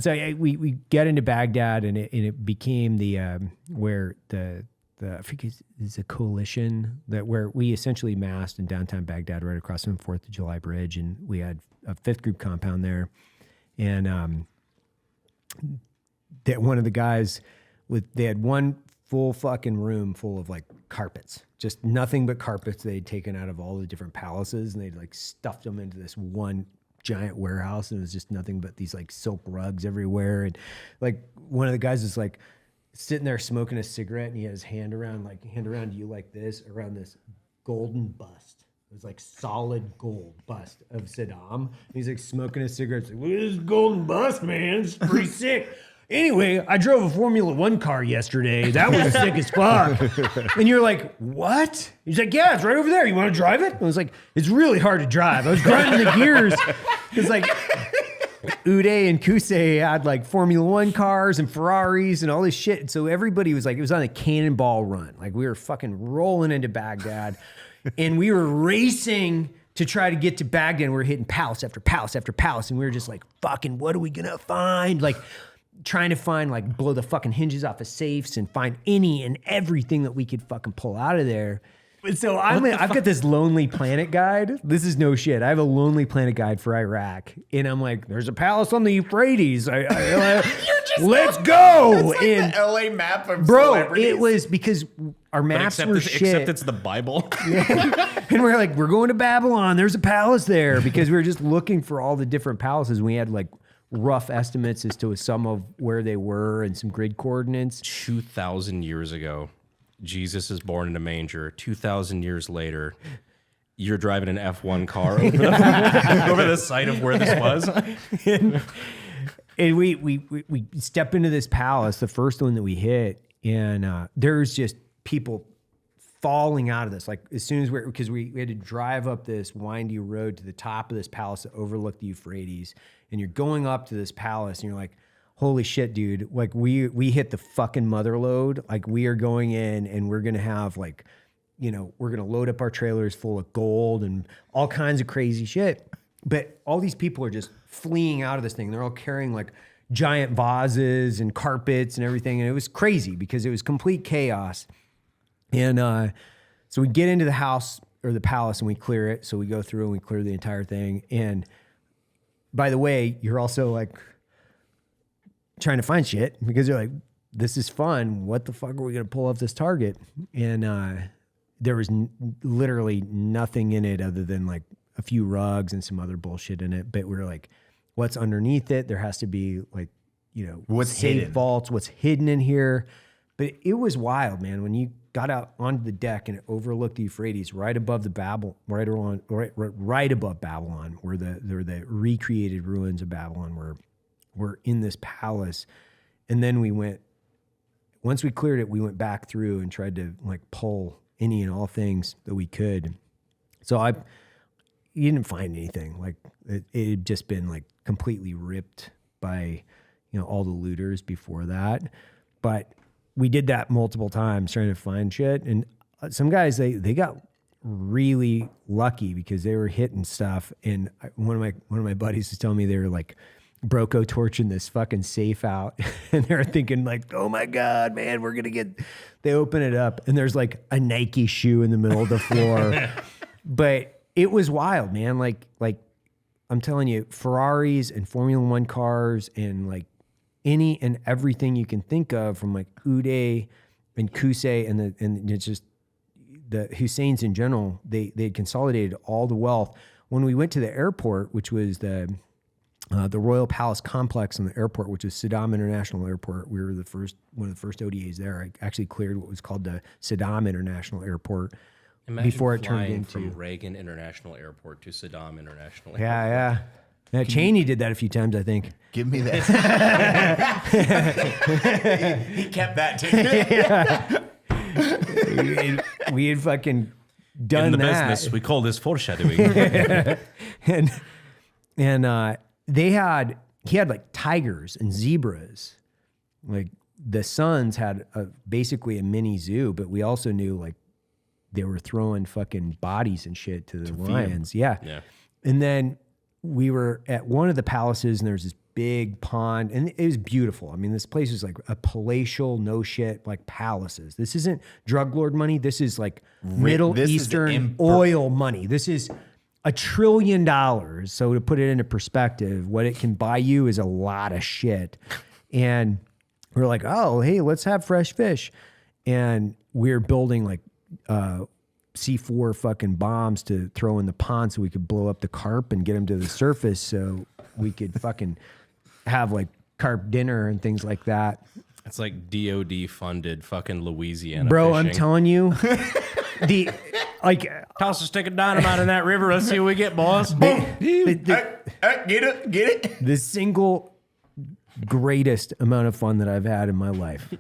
So we get into Baghdad, and it became the where the I think it's a coalition where we essentially massed in downtown Baghdad, right across from 4th of July Bridge, and we had a 5th Group compound there, and that one of the guys they had one full fucking room full of like carpets, just nothing but carpets they'd taken out of all the different palaces, and they'd like stuffed them into this one giant warehouse, and it was just nothing but these like silk rugs everywhere. And like one of the guys is like sitting there smoking a cigarette, and he had his hand around you like this around this golden bust. It was like solid gold bust of Saddam. And he's like smoking a cigarette. It's like, look at this golden bust, man. It's pretty sick. Anyway, I drove a Formula One car yesterday. That was sick as fuck. And you're like, what? He's like, yeah, it's right over there. You want to drive it? I was like, it's really hard to drive. I was grinding the gears. It's like Uday and Hussein had like Formula One cars and Ferraris and all this shit. And so everybody was like, it was on a cannonball run. Like we were fucking rolling into Baghdad, and we were racing to try to get to Baghdad. And we were hitting palace after palace after palace. And we were just like, fucking, what are we going to find? Like, trying to find, like, blow the fucking hinges off of safes and find any and everything that we could fucking pull out of there. So I've got this Lonely Planet guide. This is no shit. I have a Lonely Planet guide for Iraq. And I'm like, there's a palace on the Euphrates. Let's go. It's like and the LA map of bro, celebrities. it was because our maps were shit. Except it's the Bible. And we're like, we're going to Babylon. There's a palace there, because we were just looking for all the different palaces. We had like rough estimates as to some of where they were and some grid coordinates. 2,000 years ago, Jesus is born in a manger. 2,000 years later, you're driving an F1 car over the site of where this was. And we step into this palace, the first one that we hit, and there's just people falling out of this. Like as soon as because we had to drive up this windy road to the top of this palace that overlooked the Euphrates, and you're going up to this palace, and you're like, holy shit, dude. Like we hit the fucking mother lode. Like we are going in, and we're going to have like, you know, we're going to load up our trailers full of gold and all kinds of crazy shit. But all these people are just fleeing out of this thing. They're all carrying like giant vases and carpets and everything. And it was crazy because it was complete chaos. And so we get into the house or the palace, and we clear it. So we go through and we clear the entire thing. And by the way, you're also like trying to find shit, because you're like, this is fun. What the fuck are we going to pull off this target? And there was literally nothing in it other than like a few rugs and some other bullshit in it. But we were like, what's underneath it? There has to be like, you know, what's safe hidden? vaults, what's hidden in here. But it was wild, man. When you got out onto the deck and it overlooked the Euphrates, right above the right above Babylon, where the recreated ruins of Babylon were in this palace. And then once we cleared it, we went back through and tried to like pull any and all things that we could. So you didn't find anything. Like it had just been like completely ripped by, you know, all the looters before that. But we did that multiple times trying to find shit. And some guys, they got really lucky because they were hitting stuff. And one of my buddies was telling me they were like broco torching this fucking safe out. And they're thinking like, oh my God, man, they open it up and there's like a Nike shoe in the middle of the floor. But it was wild, man. Like I'm telling you, Ferraris and Formula One cars and like any and everything you can think of, from like Uday and Kusei and it's just the Husseins in general, they had consolidated all the wealth. When we went to the airport, which was the Royal Palace complex in the airport, which is Saddam International Airport, we were one of the first ODAs there. I actually cleared what was called the Saddam International Airport. Imagine before it turned flying into from Reagan International Airport to Saddam International Airport. Yeah. Cheney did that a few times, I think. Give me that. he kept that too. We had fucking done In the that. business, we call this foreshadowing. and he had like tigers and zebras. Like the Sons had basically a mini zoo, but we also knew like they were throwing fucking bodies and shit to the lions. Yeah. Yeah. And then we were at one of the palaces, and there's this big pond, and it was beautiful. I mean, this place is like a palatial, no shit, like palaces. This isn't drug lord money. This is like Middle this is Eastern oil money. This is $1 trillion. So to put it into perspective, what it can buy you is a lot of shit. And we're like, oh, hey, let's have fresh fish. And we're building like C4 fucking bombs to throw in the pond so we could blow up the carp and get them to the surface so we could fucking have like carp dinner and things like that. It's like DOD funded fucking Louisiana Bro, fishing. I'm telling you, the like Toss a stick of dynamite in that river. Let's see what we get, boss. Get it. the single greatest amount of fun that I've had in my life